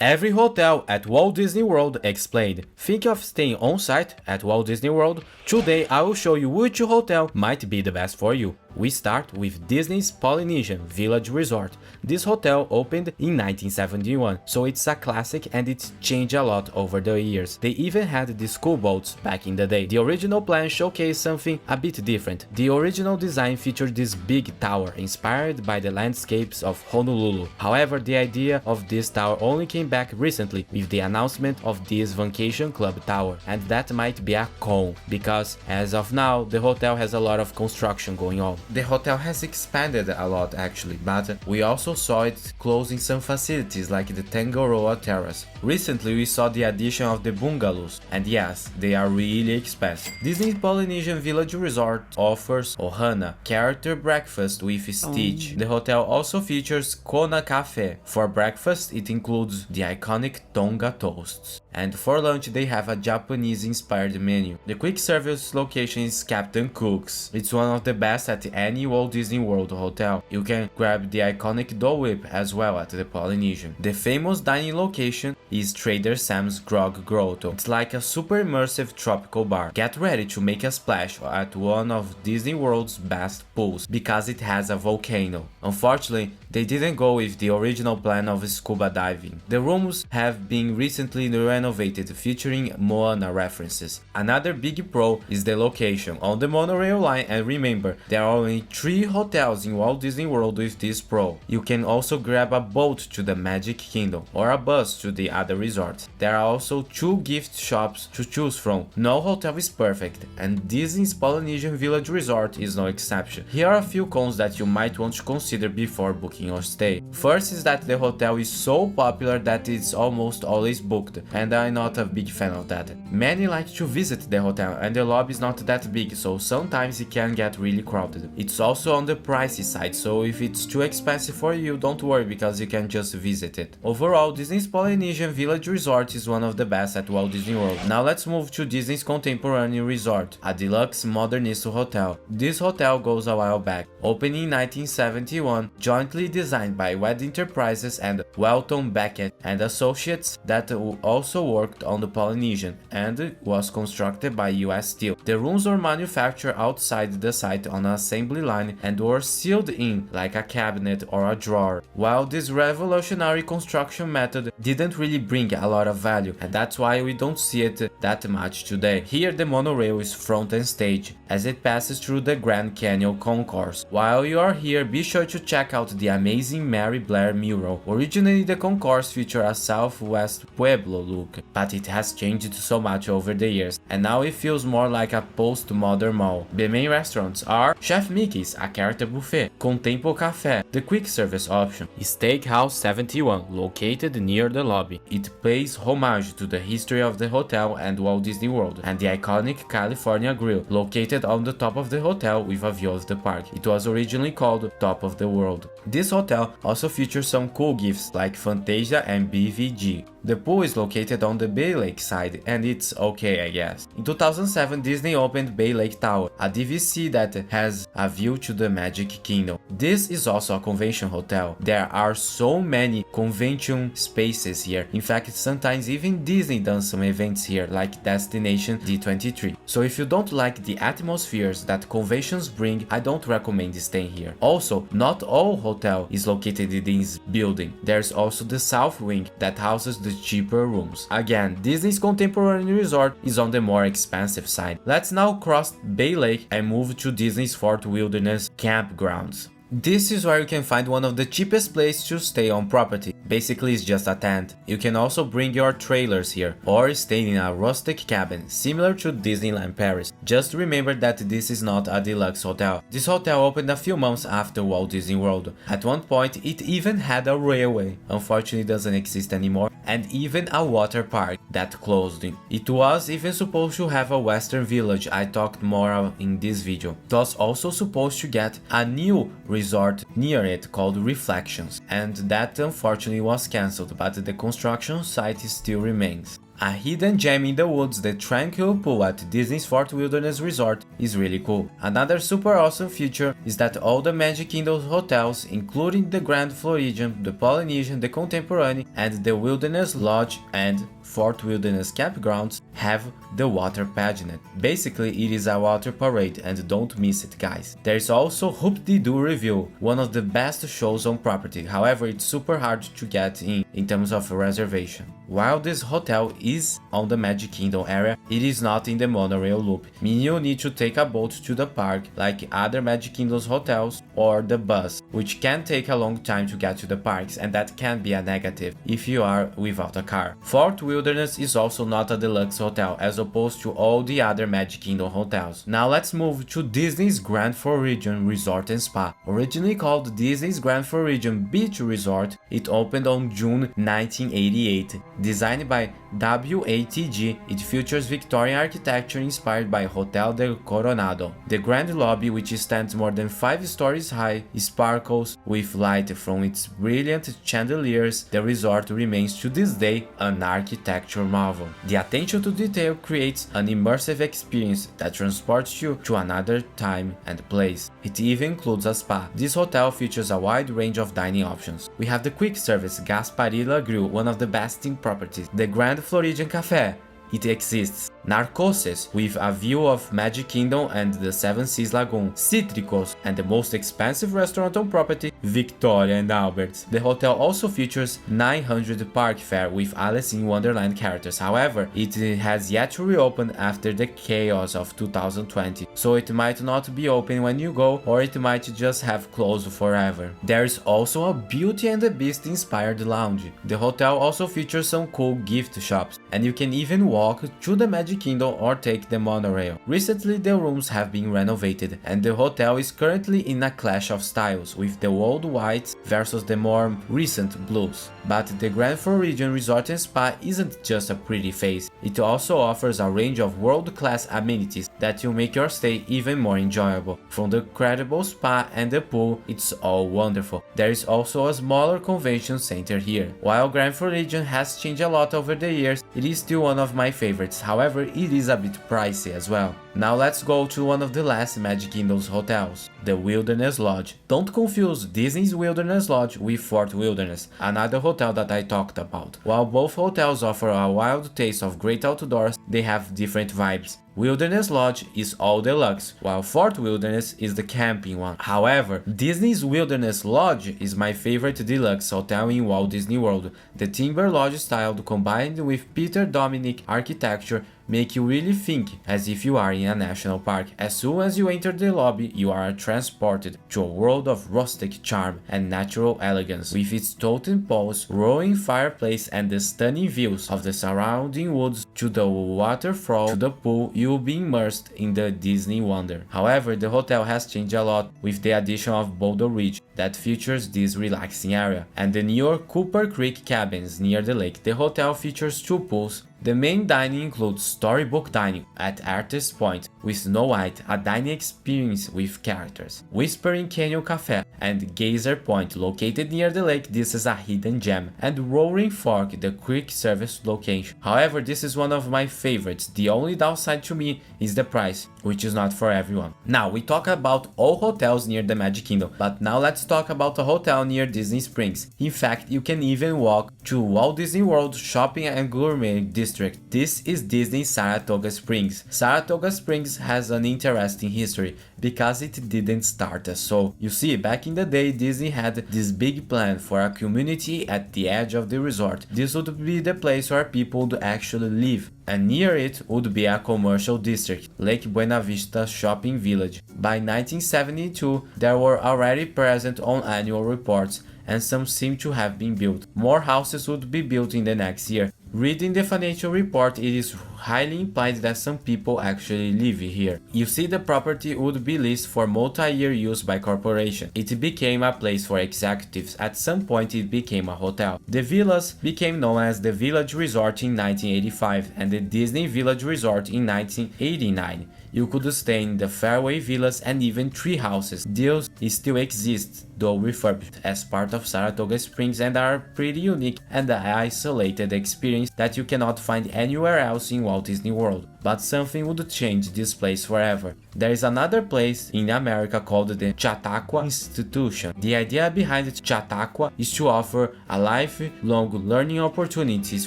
Every hotel at Walt Disney World explained. Think of staying on site at Walt Disney World? Today I will show you which hotel might be the best for you. We start with Disney's Polynesian Village Resort. This hotel opened in 1971, so it's a classic and it's changed a lot over the years. They even had the school boats back in the day. The original plan showcased something a bit different. The original design featured this big tower inspired by the landscapes of Honolulu. However, the idea of this tower only came back recently with the announcement of this Vacation Club Tower, and that might be a con, because as of now the hotel has a lot of construction going on. The hotel has expanded a lot actually, but we also saw it closing some facilities like the Tangaroa Terrace. Recently we saw the addition of the bungalows, and yes, they are really expensive. Disney's Polynesian Village Resort offers Ohana character breakfast with Stitch. The hotel also features Kona Cafe. For breakfast it includes the iconic Tonga toasts, and for lunch they have a Japanese inspired menu. The quick service location is Captain Cook's. It's one of the best at any Walt Disney World hotel. You can grab the iconic Dole Whip as well at the Polynesian. The famous dining location is Trader Sam's Grog Grotto. It's like a super immersive tropical bar. Get ready to make a splash at one of Disney World's best pools because it has a volcano. Unfortunately, they didn't go with the original plan of scuba diving. The rooms have been recently renovated featuring Moana references. Another big pro is the location on the monorail line, and remember, there are only 3 hotels in Walt Disney World with this pro. You can also grab a boat to the Magic Kingdom or a bus to the other resorts. There are also 2 gift shops to choose from. No hotel is perfect, and Disney's Polynesian Village Resort is no exception. Here are a few cons that you might want to consider before booking your stay. First is that the hotel is so popular that it's almost always booked, and I'm not a big fan of that. Many like to visit the hotel and the lobby is not that big, so sometimes it can get really crowded. It's also on the pricey side, so if it's too expensive for you, don't worry because you can just visit it. Overall, Disney's Polynesian Village Resort is one of the best at Walt Disney World. Now let's move to Disney's Contemporary Resort, a deluxe modernist hotel. This hotel goes a while back, opening in 1971, jointly designed by Wed Enterprises and Welton Beckett and Associates that also worked on the Polynesian, and was constructed by US Steel. The rooms were manufactured outside the site on an assembly line and were sealed in like a cabinet or a drawer. While this revolutionary construction method didn't really bring a lot of value, and that's why we don't see it that much today. Here the monorail is front and stage as it passes through the Grand Canyon concourse. While you are here, be sure to check out the amazing Mary Blair mural. Originally the concourse featured a Southwest Pueblo look, but it has changed so much over the years, and now it feels more like a post-modern mall. The main restaurants are Chef Mickey's, a character buffet, Contempo Café, the quick service option, Steakhouse 71, located near the lobby. It pays homage to the history of the hotel and Walt Disney World, and the iconic California Grill, located on the top of the hotel with a view of the park. It was originally called Top of the World. This hotel also features some cool gifts like Fantasia and BVG. The pool is located on the Bay Lake side, and it's okay, I guess. In 2007, Disney opened Bay Lake Tower, a DVC that has a view to the Magic Kingdom. This is also a convention hotel. There are so many convention spaces here. In fact, sometimes even Disney does some events here, like Destination D23. So if you don't like the atmospheres that conventions bring, I don't recommend staying here. Also, not all hotel is located in this building. There's also the South Wing that houses the cheaper rooms. Again, Disney's Contemporary Resort is on the more expensive side. Let's now cross Bay Lake and move to Disney's Fort Wilderness Campgrounds. This is where you can find one of the cheapest places to stay on property. Basically it's just a tent. You can also bring your trailers here or stay in a rustic cabin similar to Disneyland Paris. Just remember that this is not a deluxe hotel. This hotel opened a few months after Walt Disney World. At one point it even had a railway. Unfortunately it doesn't exist anymore, and even a water park that closed. It was even supposed to have a western village. I talked more in this video. It was also supposed to get a new resort near it called Reflections, and that unfortunately was cancelled, but the construction site still remains. A hidden gem in the woods, the tranquil pool at Disney's Fort Wilderness Resort is really cool. Another super awesome feature is that all the Magic Kingdom hotels, including the Grand Floridian, the Polynesian, the Contemporary, and the Wilderness Lodge and Fort Wilderness campgrounds, have the water pageant. Basically, it is a water parade and don't miss it, guys. There is also Hoop-Dee-Doo Review, one of the best shows on property. However, it's super hard to get in terms of reservation. While this hotel is on the Magic Kingdom area, it is not in the monorail loop, meaning you need to take a boat to the park like other Magic Kingdom's hotels, or the bus, which can take a long time to get to the parks, and that can be a negative if you are without a car. Fort Wilderness is also not a deluxe hotel as opposed to all the other Magic Kingdom hotels. Now let's move to Disney's Grand Floridian Resort and Spa. Originally called Disney's Grand Floridian Beach Resort, it opened on June 1988. Designed by WATG, it features Victorian architecture inspired by Hotel del Coronado. The grand lobby, which stands more than 5 stories high, sparkles with light from its brilliant chandeliers. The resort remains to this day an architecture marvel. The attention to detail creates an immersive experience that transports you to another time and place. It even includes a spa. This hotel features a wide range of dining options. We have the quick service Gasparilla Grill, one of the best in properties, the Grand Floridian Cafe. It exists. Narcoses, with a view of Magic Kingdom and the Seven Seas Lagoon. Cítricos, and the most expensive restaurant on property, Victoria and Albert's. The hotel also features 900 park fare with Alice in Wonderland characters. However, it has yet to reopen after the chaos of 2020, so it might not be open when you go, or it might just have closed forever. There is also a Beauty and the Beast inspired lounge. The hotel also features some cool gift shops, and you can even walk to the Magic Kingdom or take the monorail. Recently, the rooms have been renovated, and the hotel is currently in a clash of styles, with the old whites versus the more recent blues. But the Grand Floridian Resort and Spa isn't just a pretty face, it also offers a range of world-class amenities that will make your stay even more enjoyable. From the incredible spa and the pool, it's all wonderful. There is also a smaller convention center here. While Grand Floridian has changed a lot over the years, it is still one of my favorites. However, it is a bit pricey as well. Now let's go to one of the last Magic Kingdom's hotels, the Wilderness Lodge. Don't confuse Disney's Wilderness Lodge with Fort Wilderness, another hotel that I talked about. While both hotels offer a wild taste of great outdoors, they have different vibes. Wilderness Lodge is all deluxe, while Fort Wilderness is the camping one. However, Disney's Wilderness Lodge is my favorite deluxe hotel in Walt Disney World. The Timber Lodge style combined with Peter Dominic architecture make you really think as if you are in a national park. As soon as you enter the lobby, you are transported to a world of rustic charm and natural elegance, with its totem poles, roaring fireplace, and the stunning views of the surrounding woods to the waterfall to the pool. You will be immersed in the Disney wonder. However, the hotel has changed a lot with the addition of Boulder Ridge that features this relaxing area, and the newer Cooper Creek cabins near the lake. The hotel features 2 pools. The main dining includes Storybook Dining at Artist Point with Snow White, a dining experience with characters, Whispering Canyon Cafe, and Gazer Point located near the lake. This is a hidden gem, and Roaring Fork, the quick service location. However, this is one of my favorites. The only downside to me is the price, which is not for everyone. Now we talk about all hotels near the Magic Kingdom, but now let's talk about a hotel near Disney Springs. In fact, you can even walk to Walt Disney World Shopping and Gourmet District. This is Disney's Saratoga Springs. Saratoga Springs has an interesting history because it didn't start as so. You see, back in the day, Disney had this big plan for a community at the edge of the resort. This would be the place where people would actually live, and near it would be a commercial district, Lake Buena Vista Shopping Village. By 1972, there were already present on annual reports, and some seem to have been built. More houses would be built in the next year. Reading the financial report, it is highly implied that some people actually live here. You see, the property would be leased for multi-year use by corporation. It became a place for executives. At some point it became a hotel. The villas became known as the Village Resort in 1985 and the Disney Village Resort in 1989. You could stay in the Fairway Villas and even tree houses. Those still exist, though refurbished, as part of Saratoga Springs, and are pretty unique and an isolated experience experience that you cannot find anywhere else in Walt Disney World. But something would change this place forever. There is another place in America called the Chautauqua Institution. The idea behind Chautauqua is to offer a lifelong learning opportunities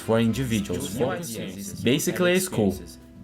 for individuals. Basically a school.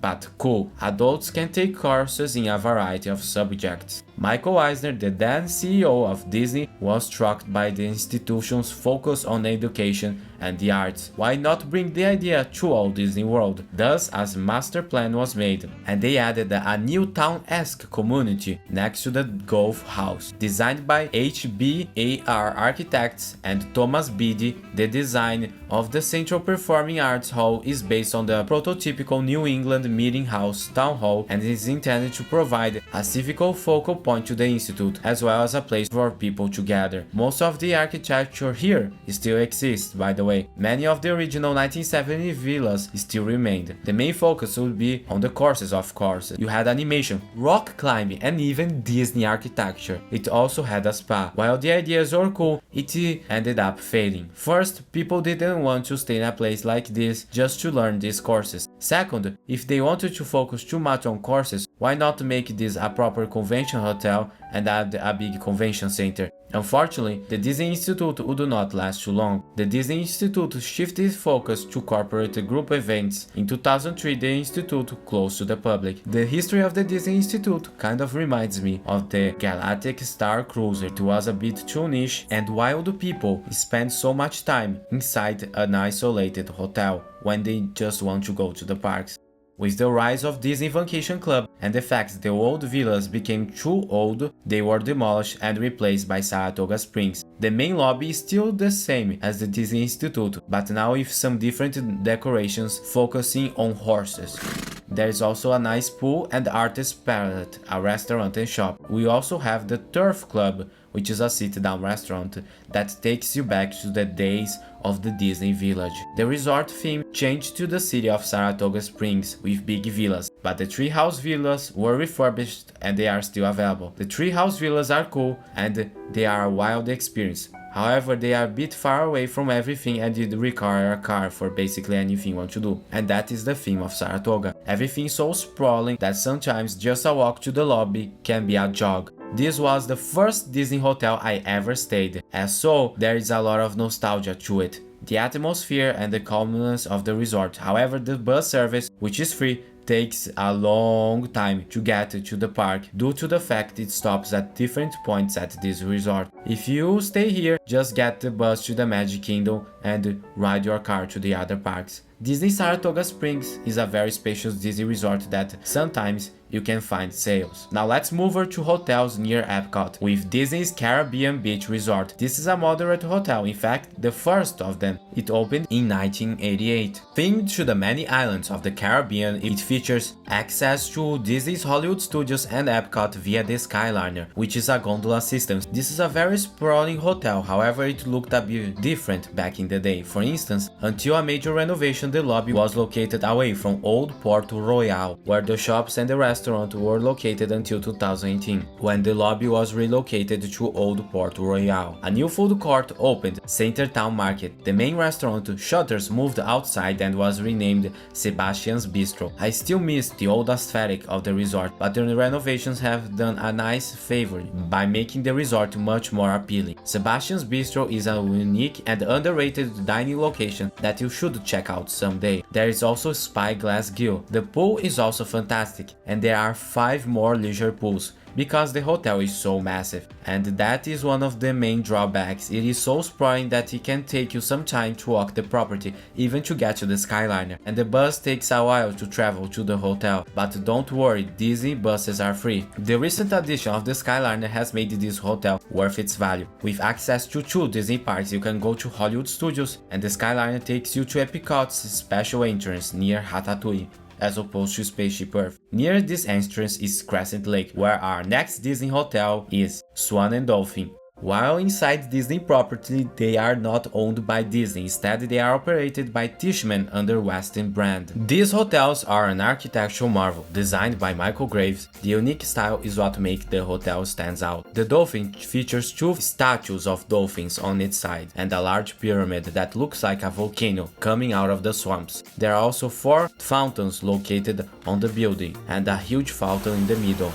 But cool, adults can take courses in a variety of subjects. Michael Eisner, the then CEO of Disney, was struck by the institution's focus on education and the arts. Why not bring the idea to Walt Disney World? Thus, a master plan was made, and they added a new town-esque community next to the Golf House. Designed by HBAR architects and Thomas Beatty, the design of the Central Performing Arts Hall is based on the prototypical New England Meeting House Town Hall and is intended to provide a civic focal point to the institute, as well as a place for people to gather. Most of the architecture here still exists, by the way. Many of the original 1970 villas still remained. The main focus would be on the courses, of course. You had animation, rock climbing, and even Disney architecture. It also had a spa. While the ideas were cool, it ended up failing. First, people didn't want to stay in a place like this just to learn these courses. Second, if they wanted to focus too much on courses, why not make this a proper convention hotel and add a big convention center? Unfortunately, the Disney Institute would not last too long. The Disney Institute shifted its focus to corporate group events. In 2003, the institute closed to the public. The history of the Disney Institute kind of reminds me of the Galactic Star Cruiser. It was a bit too niche, and while the people spend so much time inside an isolated hotel when they just want to go to the parks. With the rise of Disney Vacation Club and the fact the old villas became too old, they were demolished and replaced by Saratoga Springs. The main lobby is still the same as the Disney Institute, but now with some different decorations focusing on horses. There is also a nice pool and artist palette, a restaurant and shop. We also have the Turf Club, which is a sit-down restaurant that takes you back to the days of the Disney Village. The resort theme changed to the city of Saratoga Springs with big villas, but the treehouse villas were refurbished and they are still available. The treehouse villas are cool and they are a wild experience. However, they are a bit far away from everything and it require a car for basically anything you want to do. And that is the theme of Saratoga. Everything is so sprawling that sometimes just a walk to the lobby can be a jog. This was the first Disney hotel I ever stayed, and so there is a lot of nostalgia to it. The atmosphere and the calmness of the resort. However, the bus service, which is free, takes a long time to get to the park due to the fact it stops at different points at this resort. If you stay here, just get the bus to the Magic Kingdom and ride your car to the other parks. Disney Saratoga Springs is a very spacious Disney resort that sometimes you can find sales. Now let's move over to hotels near Epcot with Disney's Caribbean Beach Resort. This is a moderate hotel, in fact the first of them. It opened in 1988. Themed to the many islands of the Caribbean, it features access to Disney's Hollywood Studios and Epcot via the Skyliner, which is a gondola system. This is a very sprawling hotel, however it looked a bit different back in the day. For instance, until a major renovation, the lobby was located away from Old Port Royal, where the shops and the restaurant were located until 2018, when the lobby was relocated to Old Port Royal. A new food court opened, Center Town Market. The main restaurant shutters moved outside and was renamed Sebastian's Bistro. I still miss the old aesthetic of the resort, but the renovations have done a nice favor by making the resort much more appealing. Sebastian's Bistro is a unique and underrated dining location that you should check out someday. There is also Spyglass Grill. The pool is also fantastic, and there are 5 more leisure pools because the hotel is so massive, and that is one of the main drawbacks. It is so sprawling that it can take you some time to walk the property, even to get to the Skyliner, and the bus takes a while to travel to the hotel. But don't worry, Disney buses are free. The recent addition of the Skyliner has made this hotel worth its value. With access to 2 Disney parks, you can go to Hollywood Studios, and the Skyliner takes you to Epcot's special entrance near Ratatouille, as opposed to Spaceship Earth. Near this entrance is Crescent Lake, where our next Disney hotel is, Swan and Dolphin. While inside Disney property, they are not owned by Disney, instead they are operated by Tishman under Westin brand. These hotels are an architectural marvel, designed by Michael Graves. The unique style is what makes the hotel stands out. The Dolphin features 2 statues of dolphins on its side, and a large pyramid that looks like a volcano coming out of the swamps. There are also 4 fountains located on the building, and a huge fountain in the middle.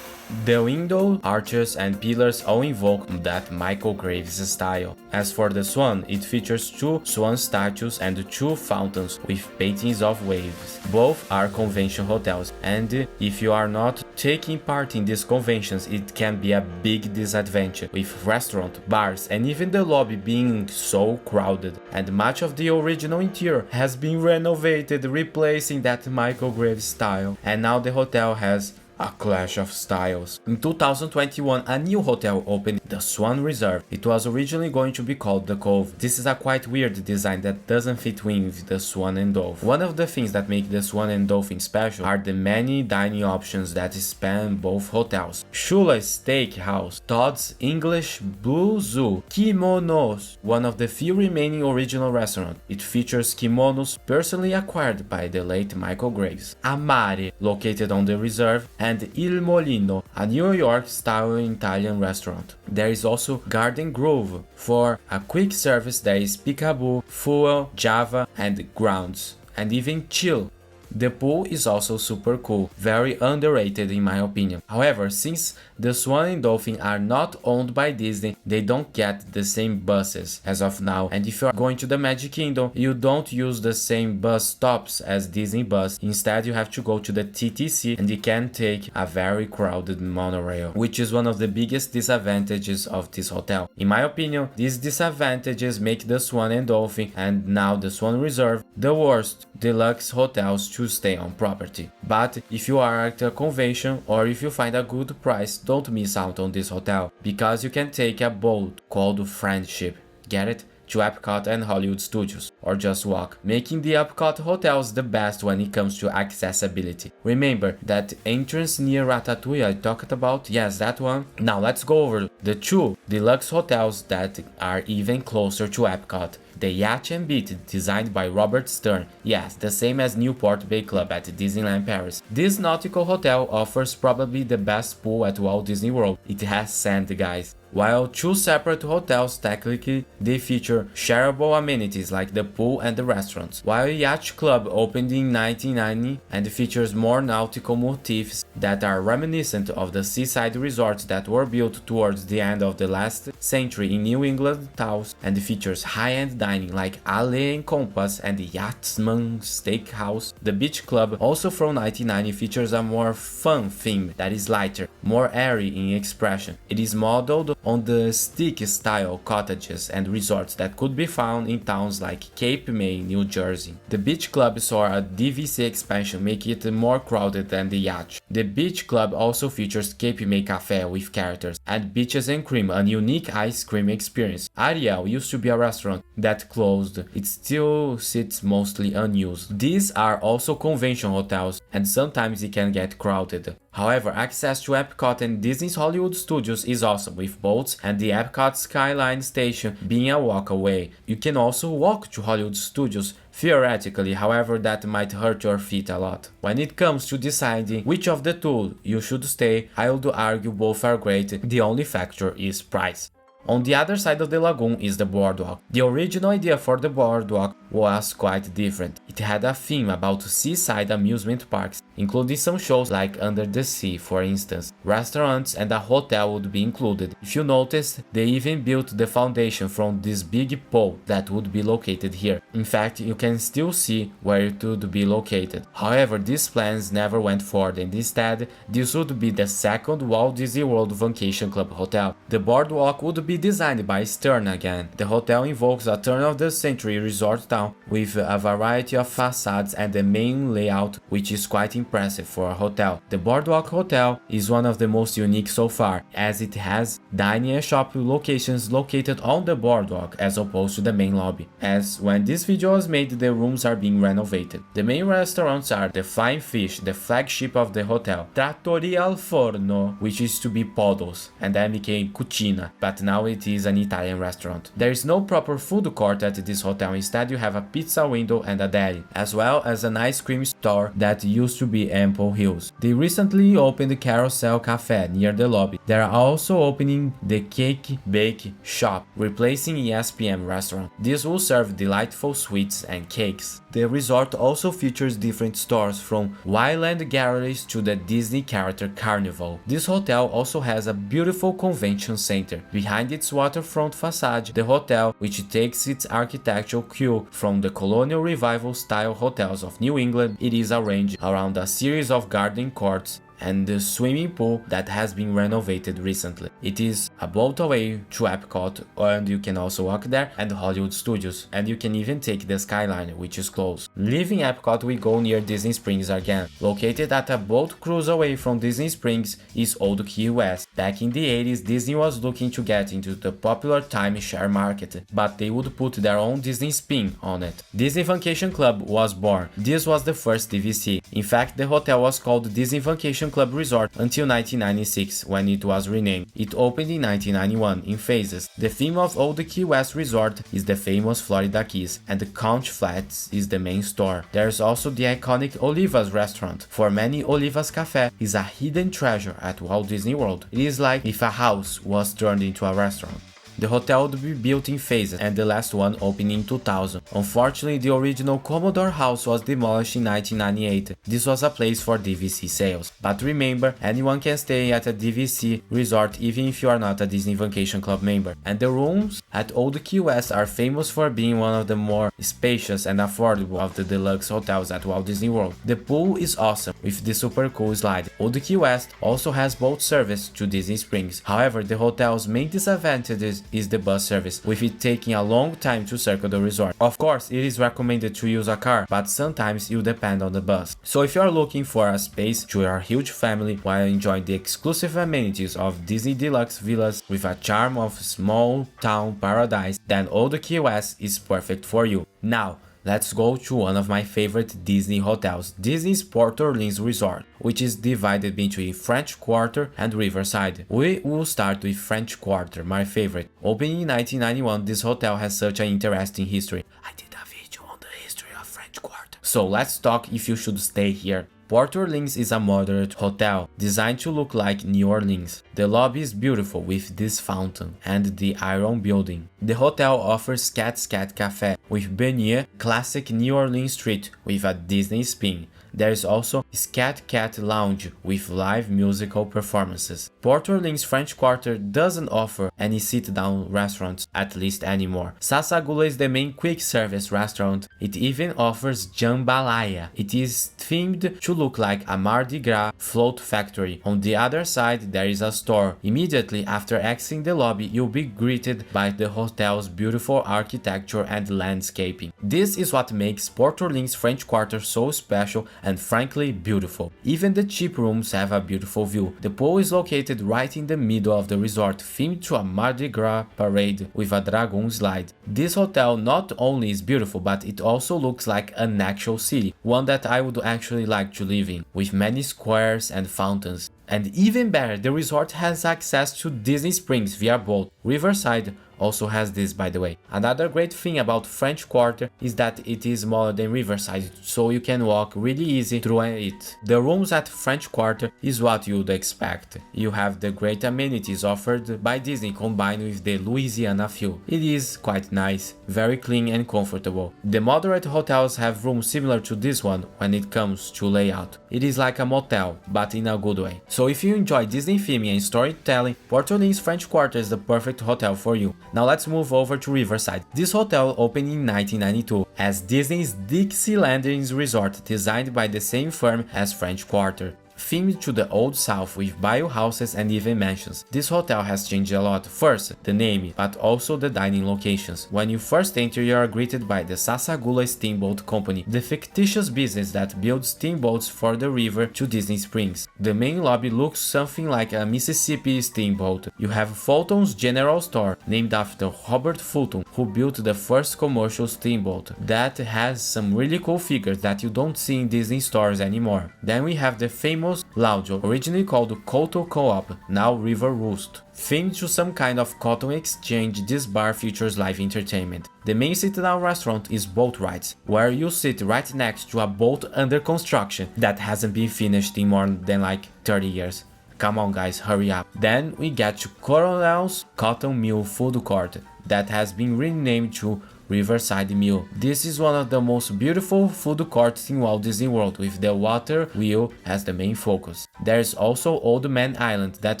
The window, arches and pillars all invoke that Michael Graves style. As for the Swan, it features 2 swan statues and 2 fountains with paintings of waves. Both are convention hotels, and if you are not taking part in these conventions, it can be a big disadvantage, with restaurant, bars and even the lobby being so crowded. And much of the original interior has been renovated, replacing that Michael Graves style, and now the hotel has a clash of styles. In 2021, a new hotel opened, the Swan Reserve. It was originally going to be called the Cove. This is a quite weird design that doesn't fit with the Swan and Dolphin. One of the things that make the Swan and Dolphin special are the many dining options that span both hotels. Shula's Steakhouse, Todd's English Blue Zoo, Kimonos, one of the few remaining original restaurants. It features kimonos personally acquired by the late Michael Graves. Amare, located on the reserve, and Il Molino, a New York-style Italian restaurant. There is also Garden Grove. For a quick service there is Peekaboo, Fuel, Java and Grounds, and even Chill. The pool is also super cool, very underrated in my opinion. However, since the Swan and Dolphin are not owned by Disney, they don't get the same buses as of now, and if you are going to the Magic Kingdom, you don't use the same bus stops as Disney bus. Instead, you have to go to the TTC and you can take a very crowded monorail, which is one of the biggest disadvantages of this hotel. In my opinion, these disadvantages make the Swan and Dolphin, and now the Swan Reserve, the worst deluxe hotels to stay on property. But if you are at a convention or if you find a good price, don't miss out on this hotel, because you can take a boat called Friendship, get it? To Epcot and Hollywood Studios, or just walk, making the Epcot hotels the best when it comes to accessibility. Remember that entrance near Ratatouille I talked about? Yes, that one. Now let's go over the 2 deluxe hotels that are even closer to Epcot. The Yacht and Beat, designed by Robert Stern, yes, the same as Newport Bay Club at Disneyland Paris. This nautical hotel offers probably the best pool at Walt Disney World. It has sand, guys. While 2 separate hotels technically they feature shareable amenities like the pool and the restaurants. While Yacht Club opened in 1990 and features more nautical motifs that are reminiscent of the seaside resorts that were built towards the end of the last century in New England towns, and features high-end dining like Ale and Compass and the Yachtsman Steakhouse. The Beach Club, also from 1990, features a more fun theme that is lighter, more airy in expression. It is modeled on the stick-style cottages and resorts that could be found in towns like Cape May, New Jersey. The Beach Club saw a DVC expansion, making it more crowded than the Yacht. The Beach Club also features Cape May Cafe with characters, and Beaches and Cream, an unique ice cream experience. Ariel used to be a restaurant that closed. It still sits mostly unused. These are also convention hotels, and sometimes it can get crowded. However, access to Epcot and Disney's Hollywood Studios is awesome, with boats and the Epcot Skyline Station being a walk away. You can also walk to Hollywood Studios, theoretically, however that might hurt your feet a lot. When it comes to deciding which of the 2 you should stay, I would argue both are great, the only factor is price. On the other side of the lagoon is the boardwalk. The original idea for the boardwalk was quite different. It had a theme about seaside amusement parks, including some shows like Under the Sea, for instance. Restaurants and a hotel would be included. If you noticed, they even built the foundation from this big pole that would be located here. In fact, you can still see where it would be located. However, these plans never went forward, and instead, this would be the second Walt Disney World Vacation Club hotel. The boardwalk would be designed by Stern again. The hotel invokes a turn-of-the-century resort town downtown with a variety of facades and the main layout, which is quite impressive for a hotel. The BoardWalk Hotel is one of the most unique so far, as it has dining and shopping locations located on the boardwalk as opposed to the main lobby, as when this video was made the rooms are being renovated. The main restaurants are the Flying Fish, the flagship of the hotel, Trattoria al Forno, which used to be Podos, and then became Cucina, but now it is an Italian restaurant. There is no proper food court at this hotel, instead you have a pizza window and a deli, as well as an ice cream store that used to be Ample Hills. They recently opened the Carousel Cafe near the lobby. They are also opening the Cake Bake Shop, replacing ESPM restaurant. This will serve delightful sweets and cakes. The resort also features different stores from Wildland Galleries to the Disney Character Carnival. This hotel also has a beautiful convention center. Behind its waterfront facade, the hotel, which takes its architectural cue from the colonial revival style hotels of New England, it is arranged around a series of garden courts and the swimming pool that has been renovated recently. It is a boat away to Epcot, and you can also walk there, and Hollywood Studios, and you can even take the Skyliner, which is close. Leaving Epcot, we go near Disney Springs again. Located at a boat cruise away from Disney Springs is Old Key West. Back in the 80s, Disney was looking to get into the popular timeshare market, but they would put their own Disney spin on it. Disney Vacation Club was born. This was the first DVC. In fact, the hotel was called Disney Vacation Club Resort until 1996, when it was renamed. It opened in 1991 in phases. The theme of Old Key West Resort is the famous Florida Keys, and the Couch Flats is the main store. There's also the iconic Oliva's restaurant. For many, Oliva's Cafe is a hidden treasure at Walt Disney World. It is like if a house was turned into a restaurant. The hotel would be built in phases, and the last one opened in 2000. Unfortunately, the original Commodore House was demolished in 1998. This was a place for DVC sales. But remember, anyone can stay at a DVC resort even if you are not a Disney Vacation Club member. And the rooms at Old Key West are famous for being one of the more spacious and affordable of the deluxe hotels at Walt Disney World. The pool is awesome, with the super cool slide. Old Key West also has boat service to Disney Springs. However, the hotel's main disadvantage is the bus service, with it taking a long time to circle the resort. Of course, it is recommended to use a car, but sometimes you depend on the bus. So if you are looking for a space to your huge family while enjoying the exclusive amenities of Disney Deluxe villas with a charm of small town paradise, then Old Key West is perfect for you. Now, let's go to one of my favorite Disney hotels, Disney's Port Orleans Resort, which is divided between French Quarter and Riverside. We will start with French Quarter, my favorite. Opening in 1991, this hotel has such an interesting history. I did a video on the history of French Quarter. So let's talk if you should stay here. Port Orleans is a moderate hotel, designed to look like New Orleans. The lobby is beautiful with this fountain and the Iron Building. The hotel offers Cat's Cat Cafe with beignet, classic New Orleans street with a Disney spin. There is also Scat Cat Lounge with live musical performances. Port Orleans French Quarter doesn't offer any sit-down restaurants, at least anymore. Sasagula is the main quick service restaurant. It even offers jambalaya. It is themed to look like a Mardi Gras float factory. On the other side, there is a store. Immediately after exiting the lobby, you'll be greeted by the hotel's beautiful architecture and landscaping. This is what makes Port Orleans French Quarter so special and frankly beautiful. Even the cheap rooms have a beautiful view. The pool is located right in the middle of the resort, themed to a Mardi Gras parade with a dragoon slide. This hotel not only is beautiful, but it also looks like an actual city, one that I would actually like to live in, with many squares and fountains. And even better, the resort has access to Disney Springs via boat. Riverside also has this, by the way. Another great thing about French Quarter is that it is smaller than Riverside, so you can walk really easy through it. The rooms at French Quarter is what you'd expect. You have the great amenities offered by Disney combined with the Louisiana feel. It is quite nice, very clean and comfortable. The moderate hotels have rooms similar to this one when it comes to layout. It is like a motel, but in a good way. So if you enjoy Disney theming and storytelling, Port Orleans French Quarter is the perfect hotel for you. Now let's move over to Riverside. This hotel opened in 1992 as Disney's DISNEYLAND Resort, designed by the same firm as French Quarter. themed to the Old South with biohouses and even mansions. This hotel has changed a lot. First, the name, but also the dining locations. When you first enter, you are greeted by the Sasagula Steamboat Company, the fictitious business that builds steamboats for the river to Disney Springs. The main lobby looks something like a Mississippi steamboat. You have Fulton's General Store, named after Robert Fulton, who built the first commercial steamboat, that has some really cool figures that you don't see in Disney stores anymore. Then we have the famous lounge, originally called Coto Co-op, now River Roost. Themed to some kind of cotton exchange, this bar features live entertainment. The main sit-down restaurant is Boat Rides, where you sit right next to a boat under construction that hasn't been finished in more than like 30 years. Come on guys, hurry up. Then we get to Coronado's Cotton Mill Food Court that has been renamed to Riverside Mill. This is one of the most beautiful food courts in Walt Disney World, with the water wheel as the main focus. There's also Old Man Island that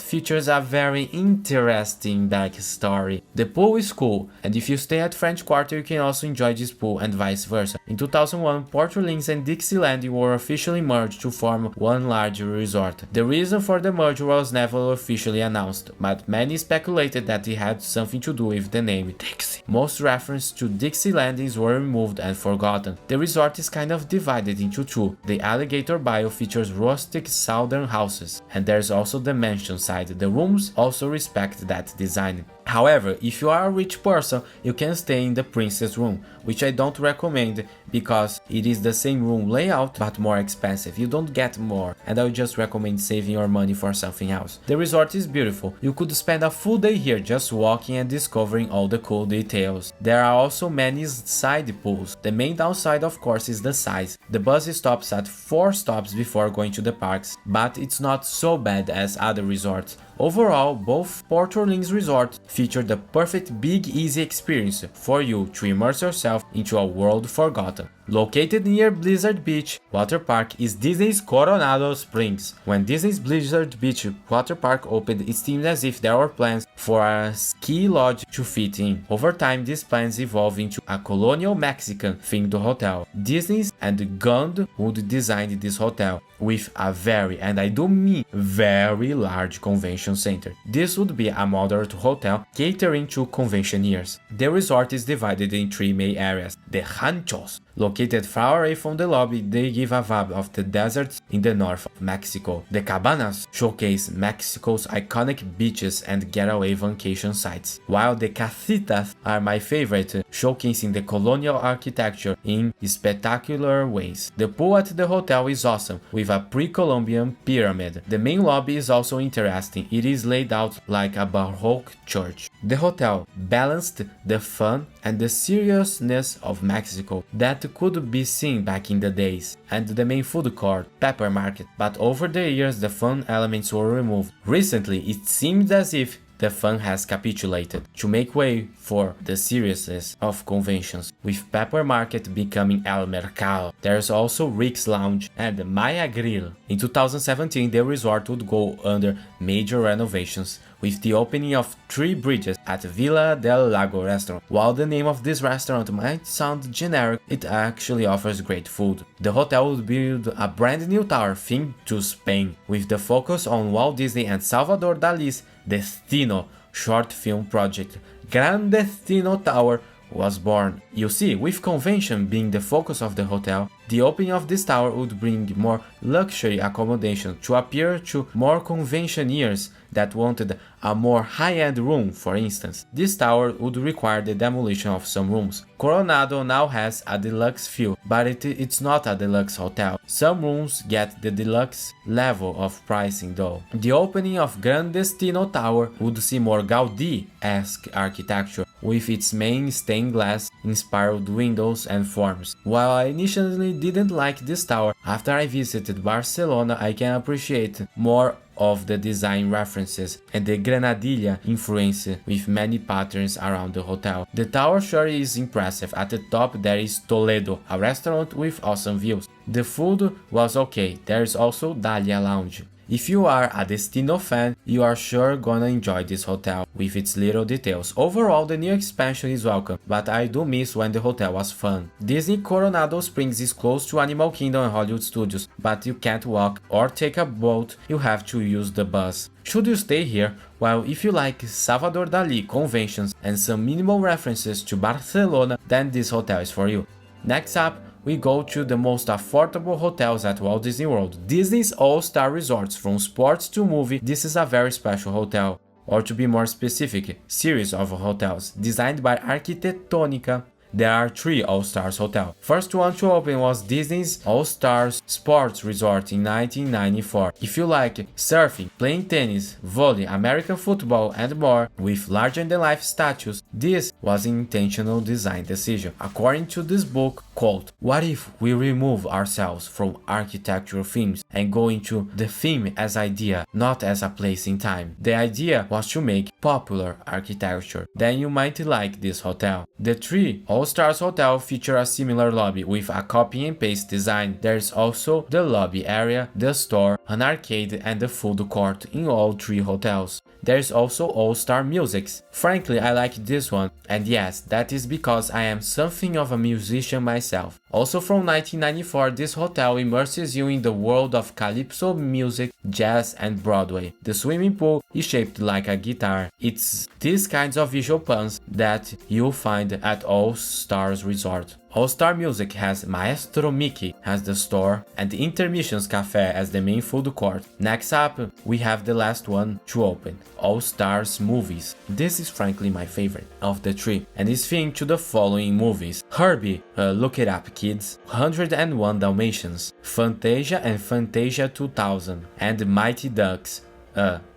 features a very interesting backstory. The pool is cool, and if you stay at French Quarter you can also enjoy this pool and vice versa. In 2001, Port Orleans and Dixieland were officially merged to form one large resort. The reason for the merger was never officially announced, but many speculated that it had something to do with the name Dixie. Most reference to Dixie landings were removed and forgotten. The resort is kind of divided into two. The Alligator Bayou features rustic southern houses, and there's also the mansion side. The rooms also respect that design. However, if you are a rich person, you can stay in the Princess Room, which I don't recommend because it is the same room layout but more expensive. You don't get more, and I would just recommend saving your money for something else. The resort is beautiful. You could spend a full day here just walking and discovering all the cool details. There are also many side pools. The main downside, of course, is the size. The bus stops at 4 stops before going to the parks, but it's not so bad as other resorts. Overall, both Port Orleans Resort feature the perfect big easy experience for you to immerse yourself into a world forgotten. Located near Blizzard Beach Water Park is Disney's Coronado Springs. When Disney's Blizzard Beach Water Park opened, it seemed as if there were plans for a ski lodge to fit in. Over time, these plans evolved into a colonial Mexican themed hotel. Disney's and Gund would design this hotel with a very, and I do mean very, large convention center. This would be a moderate hotel catering to conventioneers. The resort is divided in 3 main areas. The Ranchos, located far away from the lobby, they give a vibe of the deserts in the north of Mexico. The Cabanas showcase Mexico's iconic beaches and getaway vacation sites, while the Casitas are my favorite, showcasing the colonial architecture in spectacular ways. The pool at the hotel is awesome, with a pre-Columbian pyramid. The main lobby is also interesting. It is laid out like a Baroque church. The hotel balanced the fun and the seriousness of Mexico that could be seen back in the days, and the main food court, Pepper Market, but over the years the fun elements were removed. Recently, it seemed as if the fun has capitulated to make way for the seriousness of conventions, with Pepper Market becoming El Mercado. There's also Rick's Lounge and Maya Grill. In 2017, the resort would go under major renovations, with the opening of 3 bridges at Villa del Lago restaurant. While the name of this restaurant might sound generic, it actually offers great food. The hotel would build a brand new tower themed to Spain, with the focus on Walt Disney and Salvador Dali's Destino short film project. Gran Destino Tower was born. You see, with convention being the focus of the hotel, the opening of this tower would bring more luxury accommodation to appeal to more conventioneers that wanted a more high-end room, for instance. This tower would require the demolition of some rooms. Coronado now has a deluxe feel, but it's not a deluxe hotel. Some rooms get the deluxe level of pricing though. The opening of Gran Destino Tower would see more Gaudí-esque architecture, with its main stained glass inspired windows and forms. While I initially didn't like this tower, after I visited Barcelona I can appreciate more of the design references and the Granadilla influence with many patterns around the hotel. The tower sure is impressive. At the top there is Toledo, a restaurant with awesome views. The food was okay. There is also Dahlia Lounge. If you are a Destino fan, you are sure gonna enjoy this hotel with its little details. Overall, the new expansion is welcome, but I do miss when the hotel was fun. Disney Coronado Springs is close to Animal Kingdom and Hollywood Studios, but you can't walk or take a boat, you have to use the bus. Should you stay here? Well, if you like Salvador Dali conventions and some minimal references to Barcelona, then this hotel is for you. Next up, we go to the most affordable hotels at Walt Disney World. Disney's all-star resorts, from sports to movie. This is a very special hotel, or to be more specific, series of hotels designed by Arquitectonica. There are 3 All-Stars hotels. First one to open was Disney's All-Stars Sports Resort in 1994. If you like surfing, playing tennis, volley, American football and more, with larger-than-life statues, this was an intentional design decision. According to this book, quote, "What if we remove ourselves from architectural themes and go into the theme as idea, not as a place in time? The idea was to make popular architecture. Then you might like this hotel." The 3 All-Stars Hotel feature a similar lobby with a copy and paste design. There's also the lobby area, the store, an arcade and the food court in all 3 hotels. There's also All-Star Musics. Frankly, I like this one, and yes, that is because I am something of a musician myself. Also from 1994, this hotel immerses you in the world of calypso music, jazz and Broadway. The swimming pool is shaped like a guitar. It's these kinds of visual puns that you'll find at All-Stars Resort. All-Star Music has Maestro Mickey as the store and Intermissions Cafe as the main food court. Next up, we have the last one to open, All-Stars Movies. This is frankly my favorite of the 3 and is themed to the following movies: Herbie, look it up kids, 101 Dalmatians, Fantasia and Fantasia 2000, and Mighty Ducks.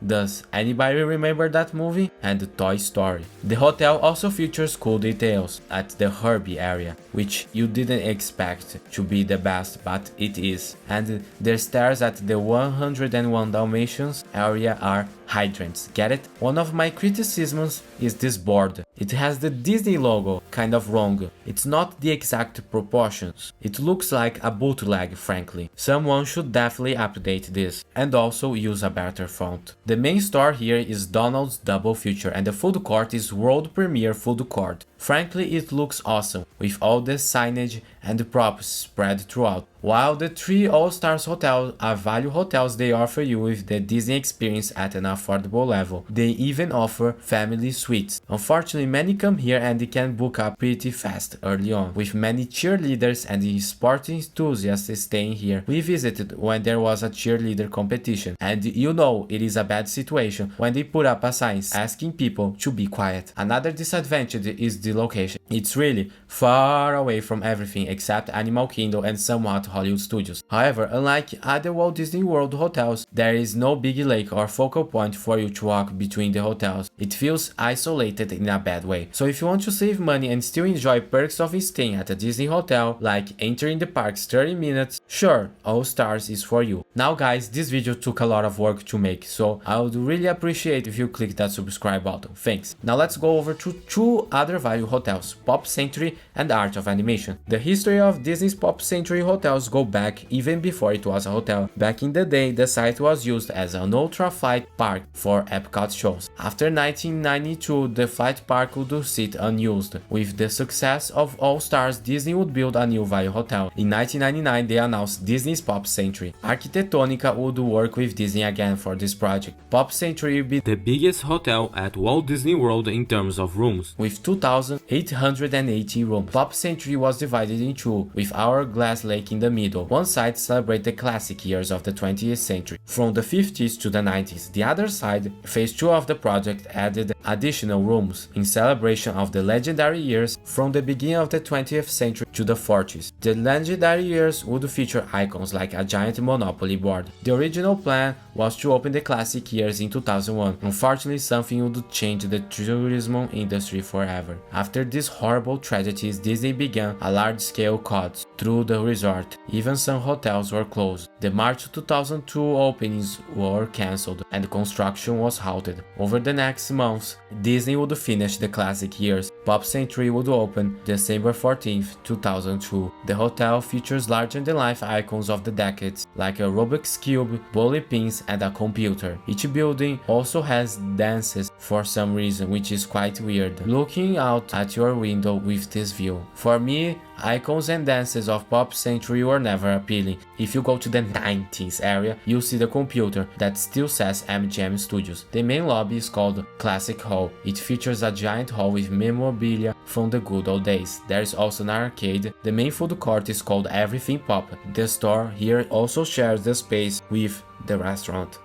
Does anybody remember that movie? And Toy Story. The hotel also features cool details at the Herbie area, which you didn't expect to be the best, but it is. And the stairs at the 101 Dalmatians area are hydrants. Get it? One of my criticisms is this board. It has the Disney logo, kind of wrong. It's not the exact proportions. It looks like a bootleg, frankly. Someone should definitely update this and also use a better font. The main store here is Donald's Double Feature and the food court is World Premiere Food Court. Frankly, it looks awesome with all the signage and the props spread throughout. While the 3 All-Stars hotels are value hotels, they offer you with the Disney experience at an affordable level. They even offer family suites. Unfortunately, many come here and they can book up pretty fast early on, with many cheerleaders and sport enthusiasts staying here. We visited when there was a cheerleader competition, and you know it is a bad situation when they put up a sign asking people to be quiet. Another disadvantage is the location. It's really far away from everything except Animal Kingdom and somewhat Hollywood Studios. However, unlike other Walt Disney World hotels, there is no big lake or focal point for you to walk between the hotels. It feels isolated in a bad way. So if you want to save money and still enjoy perks of staying at a Disney hotel, like entering the parks 30 minutes, sure, All Stars is for you. Now guys, this video took a lot of work to make, so I would really appreciate if you click that subscribe button. Thanks. Now let's go over to 2 other value hotels, Pop Century and Art of Animation. The history of Disney's Pop Century hotels go back even before it was a hotel. Back in the day, the site was used as an ultra-flight park for Epcot shows. After 1992, the flight park would sit unused. With the success of All Stars, Disney would build a new value hotel. In 1999, they announced Disney's Pop Century. Arquitectonica would work with Disney again for this project. Pop Century would be the biggest hotel at Walt Disney World in terms of rooms, with 2,880 rooms. Pop Century was divided in 2, with Hourglass Lake in the middle. One side celebrates the classic years of the 20th century, from the 50s to the 90s. The other side, phase 2 of the project, added additional rooms in celebration of the legendary years from the beginning of the 20th century to the 40s. The legendary years would feature icons like a giant Monopoly board. The original plan was to open the classic years in 2001. Unfortunately, something would change the tourism industry forever. After these horrible tragedies, Disney began a large-scale cuts through the resort. Even some hotels were closed. The March 2002 openings were cancelled and construction was halted. Over the next months, Disney would finish the classic years. Pop Century would open December 14, 2002. The hotel features larger-than-life life icons of the decades, like a Rubik's Cube, bowling pins, and a computer. Each building also has dances for some reason, which is quite weird. Looking out at your window with this view. For me, icons and dances of pop century were never appealing. If you go to the 90s area, you'll see the computer that still says MGM Studios. The main lobby is called Classic Hall. It features a giant hall with memorabilia from the good old days. There is also an arcade. The main food court is called Everything Pop. The store here also shares the space with the restaurant.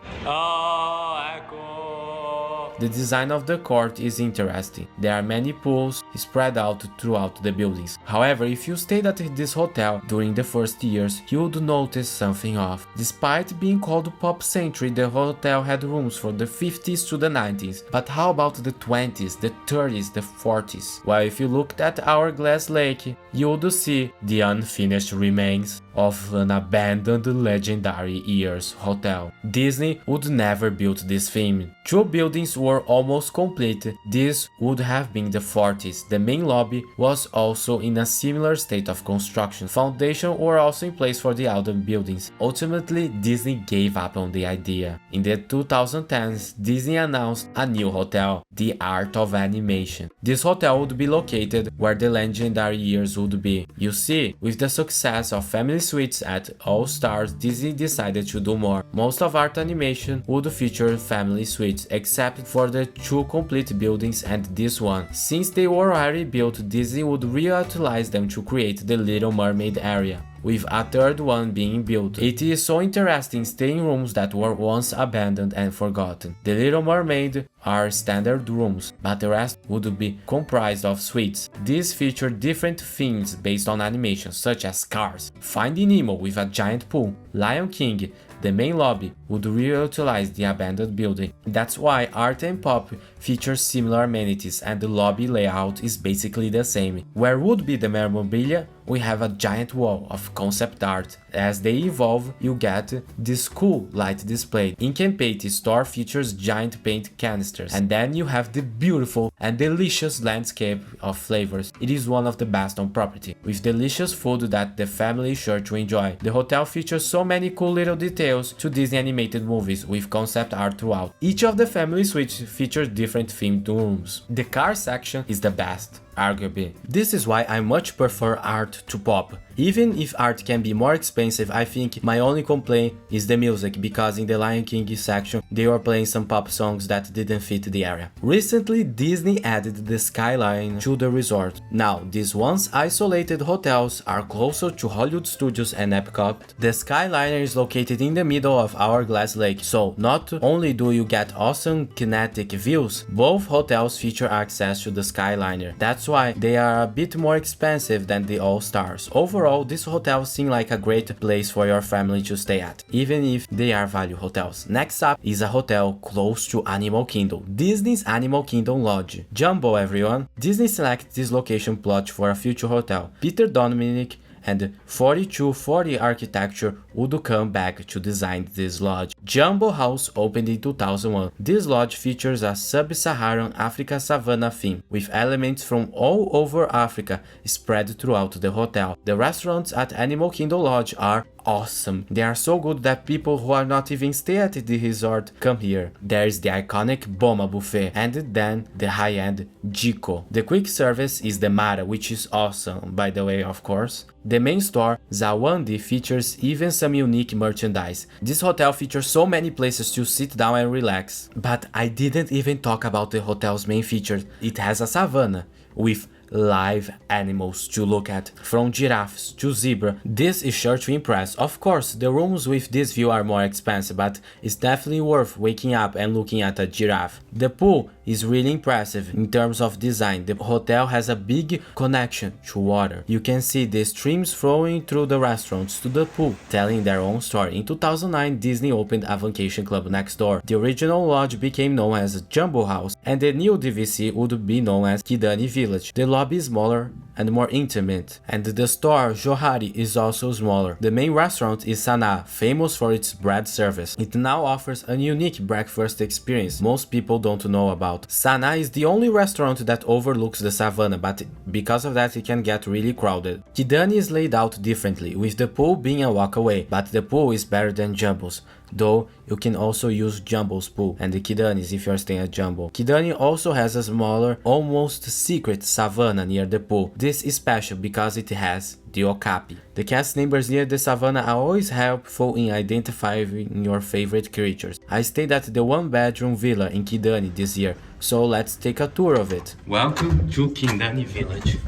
The design of the court is interesting. There are many pools spread out throughout the buildings. However, if you stayed at this hotel during the first years, you would notice something off. Despite being called Pop Century, the hotel had rooms from the 50s to the 90s. But how about the 20s, the 30s, the 40s? Well, if you looked at Hourglass Lake, you would see the unfinished remains of an abandoned legendary years hotel. Disney would never build this theme. Two buildings were almost complete. This would have been the 40s. The main lobby was also in a similar state of construction. Foundations were also in place for the other buildings. Ultimately, Disney gave up on the idea. In the 2010s, Disney announced a new hotel, the Art of Animation. This hotel would be located where the legendary years would be. You see, with the success of Family Suites at All Stars, Disney decided to do more. Most of Art Animation would feature Family Suites, except for the two complete buildings and this one. Since they were already built, Disney would reutilize them to create the Little Mermaid area, with a third one being built. It is so interesting staying rooms that were once abandoned and forgotten. The Little Mermaid are standard rooms, but the rest would be comprised of suites. These feature different themes based on animation, such as Cars, Finding Nemo with a giant pool, Lion King. The main lobby would reutilize the abandoned building. That's why Art and Pop features similar amenities and the lobby layout is basically the same. Where would be the memorabilia? We have a giant wall of concept art. As they evolve, you get this cool light display. In Campate, store features giant paint canisters. And then you have the beautiful and delicious landscape of flavors. It is one of the best on property, with delicious food that the family is sure to enjoy. The hotel features so many cool little details to Disney animated movies with concept art throughout. Each of the family suites features different themed rooms. The car section is the best, arguably. This is why I much prefer Art to Pop. Even if art can be more expensive, I think my only complaint is the music, because in the Lion King section they were playing some pop songs that didn't fit the area. Recently, Disney added the Skyline to the resort. Now, these once isolated hotels are closer to Hollywood Studios and Epcot. The Skyliner is located in the middle of Hourglass Lake, so not only do you get awesome kinetic views, both hotels feature access to the Skyliner. That's why they are a bit more expensive than the All Stars. Overall, this hotel seems like a great place for your family to stay at, even if they are value hotels. Next up is a hotel close to Animal Kingdom, Disney's Animal Kingdom Lodge. Jumbo, everyone! Disney selected this location plot for a future hotel. Peter Dominic and 4240 Architecture would come back to design this lodge. Jumbo House opened in 2001. This lodge features a sub-Saharan Africa savanna theme, with elements from all over Africa spread throughout the hotel. The restaurants at Animal Kingdom Lodge are awesome. They are so good that people who are not even stay at the resort come here. There is the iconic Boma buffet and then the high-end Jico. The quick service is the Mara, which is awesome, by the way, of course. The main store, Zawandi, features even some unique merchandise. This hotel features so many places to sit down and relax. But I didn't even talk about the hotel's main features. It has a savanna with live animals to look at, from giraffes to zebra. This is sure to impress. Of course, the rooms with this view are more expensive, but it's definitely worth waking up and looking at a giraffe. The pool is really impressive in terms of design. The hotel has a big connection to water. You can see the streams flowing through the restaurants to the pool, telling their own story. In 2009, Disney opened a vacation club next door. The original lodge became known as Jumbo House, and the new DVC would be known as Kidani Village. The lobby is smaller and more intimate, and the store Johari is also smaller. The main restaurant is Sana, famous for its bread service. It now offers a unique breakfast experience most people don't know about. about. Sana is the only restaurant that overlooks the savannah, but because of that it can get really crowded. Kidani is laid out differently, with the pool being a walk away, but the pool is better than Jumbo's, though you can also use Jumbo's pool and the Kidani's if you're staying at Jumbo. Kidani also has a smaller, almost secret savannah near the pool. This is special because it has the okapi. The cast members near the savannah are always helpful in identifying your favorite creatures. I stayed at the one-bedroom villa in Kidani this year, so let's take a tour of it. Welcome to Kidani Village.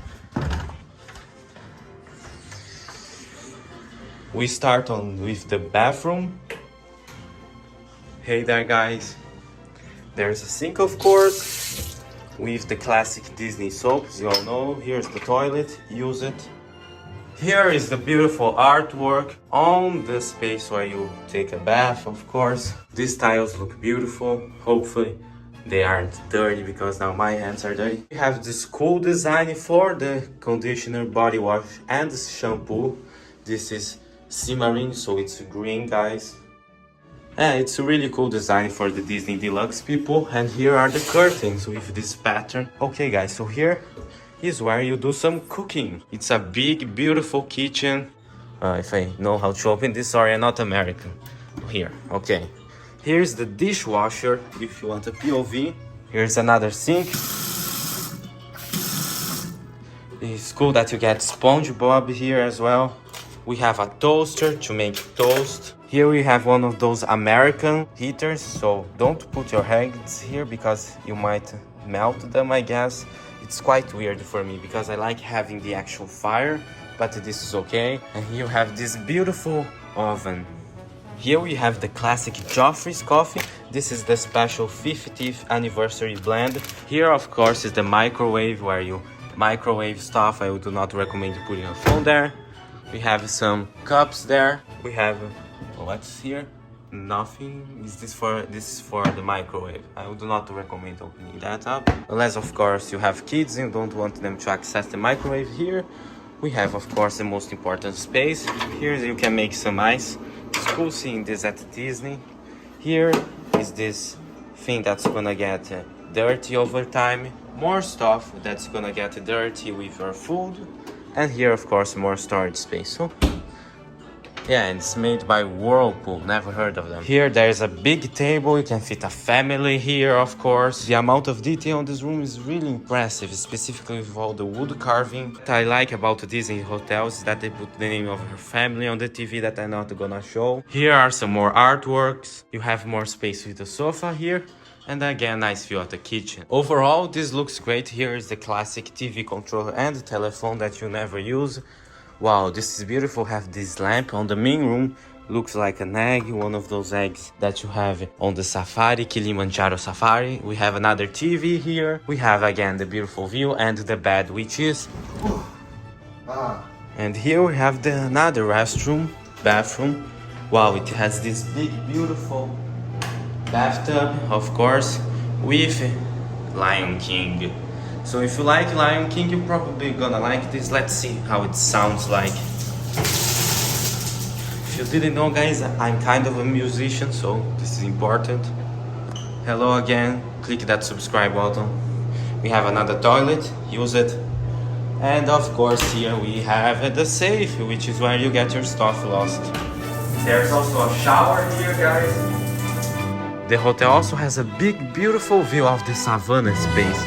We start with the bathroom. Hey there guys. There's a sink of course, with the classic Disney soaps, you all know. Here's the toilet, use it. Here is the beautiful artwork on the space where you take a bath, of course. These tiles look beautiful. Hopefully they aren't dirty because now my hands are dirty. We have this cool design for the conditioner, body wash and shampoo. This is sea marine, so it's green, guys. And it's a really cool design for the Disney Deluxe people. And here are the curtains with this pattern. Okay guys, so here is where you do some cooking. It's a big, beautiful kitchen. If I know how to open this, sorry, I'm not American. Here, okay. Here's the dishwasher, if you want a POV. Here's another sink. It's cool that you get SpongeBob here as well. We have a toaster to make toast. Here we have one of those American heaters, so don't put your hands here because you might melt them, I guess. It's quite weird for me because I like having the actual fire, but this is okay. And here you have this beautiful oven. Here we have the classic Joffrey's coffee. This is the special 50th anniversary blend. Here of course is the microwave where you microwave stuff. I do not recommend putting a phone there. We have some cups there. We have, what's here? Nothing. This is for the microwave. I would not recommend opening that up, unless of course you have kids and you don't want them to access the microwave. Here we have of course the most important space. Here you can make some ice. It's cool seeing this at Disney. Here is this thing that's gonna get dirty over time. More stuff that's gonna get dirty with your food. And here of course more storage space. So yeah, and it's made by Whirlpool, never heard of them. Here there's a big table, you can fit a family here of course. The amount of detail in this room is really impressive, specifically with all the wood carving. What I like about Disney hotels is that they put the name of her family on the TV that I'm not gonna show. Here are some more artworks. You have more space with the sofa here. And again, nice view of the kitchen. Overall, this looks great. Here is the classic TV controller and the telephone that you never use. Wow, this is beautiful. Have this lamp on the main room. Looks like an egg, one of those eggs that you have on the safari, Kilimanjaro safari. We have another TV here. We have again the beautiful view and the bed, which is... And here we have another bathroom. Wow, it has this big, beautiful bathtub, of course, with Lion King. So if you like Lion King, you're probably gonna like this. Let's see how it sounds like. If you didn't know, guys, I'm kind of a musician, so this is important. Hello again, click that subscribe button. We have another toilet, use it. And of course here we have the safe, which is where you get your stuff lost. There's also a shower here, guys. The hotel also has a big, beautiful view of the savannah space.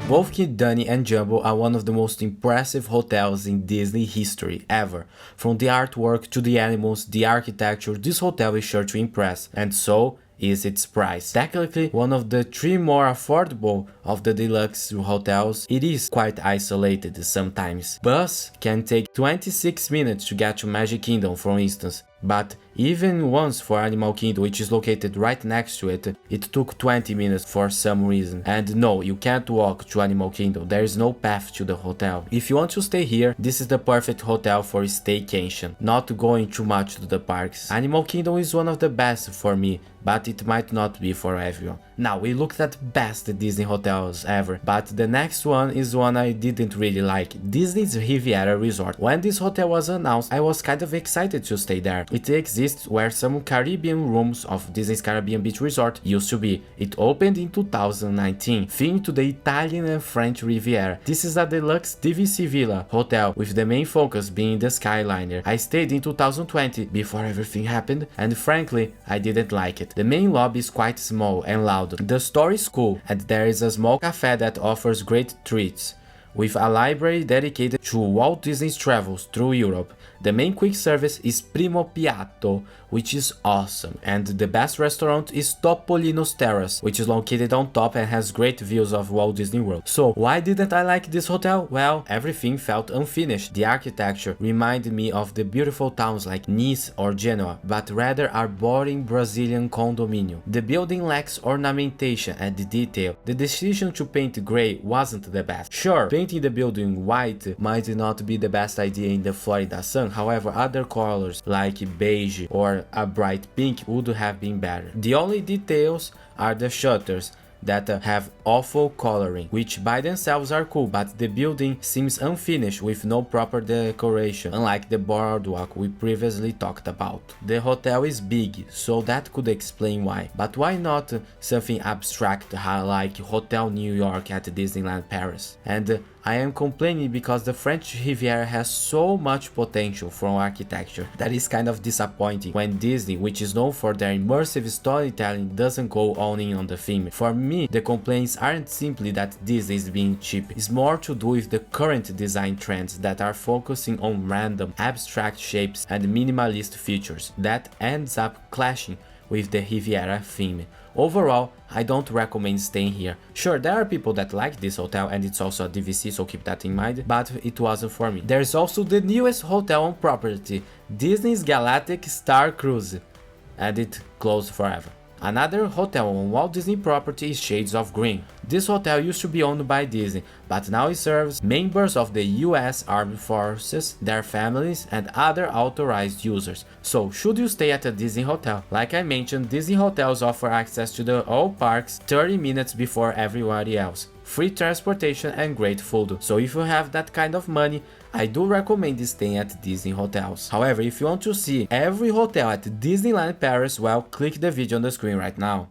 Both Kidani and Jumbo are one of the most impressive hotels in Disney history ever. From the artwork to the animals, the architecture, this hotel is sure to impress, and so is its price. Technically one of the 3 more affordable of the deluxe hotels, it is quite isolated sometimes. Bus can take 26 minutes to get to Magic Kingdom, for instance, but even once for Animal Kingdom, which is located right next to it, it took 20 minutes for some reason. And no, you can't walk to Animal Kingdom, there is no path to the hotel. If you want to stay here, this is the perfect hotel for staycation, not going too much to the parks. Animal Kingdom is one of the best for me, but it might not be for everyone. Now, we looked at best Disney hotels ever, but the next one is one I didn't really like, Disney's Riviera Resort. When this hotel was announced, I was kind of excited to stay there. It exists where some Caribbean rooms of Disney's Caribbean Beach Resort used to be. It opened in 2019, themed to the Italian and French Riviera. This is a deluxe DVC villa hotel with the main focus being the Skyliner. I stayed in 2020 before everything happened, and frankly, I didn't like it. The main lobby is quite small and loud. The store is cool, and there is a small cafe that offers great treats, with a library dedicated to Walt Disney's travels through Europe. The main quick service is Primo Piatto, which is awesome, and the best restaurant is Topolino's Terrace, which is located on top and has great views of Walt Disney World. So why didn't I like this hotel? Well, everything felt unfinished. The architecture reminded me of the beautiful towns like Nice or Genoa, but rather a boring Brazilian condominium. The building lacks ornamentation and detail. The decision to paint grey wasn't the best. Sure, painting the building white might not be the best idea in the Florida sun, however other colors like beige or a bright pink would have been better. The only details are the shutters that have awful coloring, which by themselves are cool, but the building seems unfinished with no proper decoration, unlike the boardwalk we previously talked about. The hotel is big, so that could explain why, but why not something abstract like Hotel New York at Disneyland Paris? And I am complaining because the French Riviera has so much potential from architecture that is kind of disappointing when Disney, which is known for their immersive storytelling, doesn't go all in on the theme. For me, the complaints aren't simply that Disney is being cheap, it's more to do with the current design trends that are focusing on random, abstract shapes and minimalist features that ends up clashing with the Riviera theme. Overall, I don't recommend staying here. Sure, there are people that like this hotel and it's also a DVC, so keep that in mind, but it wasn't for me. There's also the newest hotel on property, Disney's Galactic Star Cruise, and it closed forever. Another hotel on Walt Disney property is Shades of Green. This hotel used to be owned by Disney, but now it serves members of the US Armed Forces, their families, and other authorized users. So, should you stay at a Disney hotel? Like I mentioned, Disney hotels offer access to all parks 30 minutes before everybody else, free transportation and great food. So if you have that kind of money, I do recommend staying at Disney hotels. However, if you want to see every hotel at Disneyland Paris, well, click the video on the screen right now.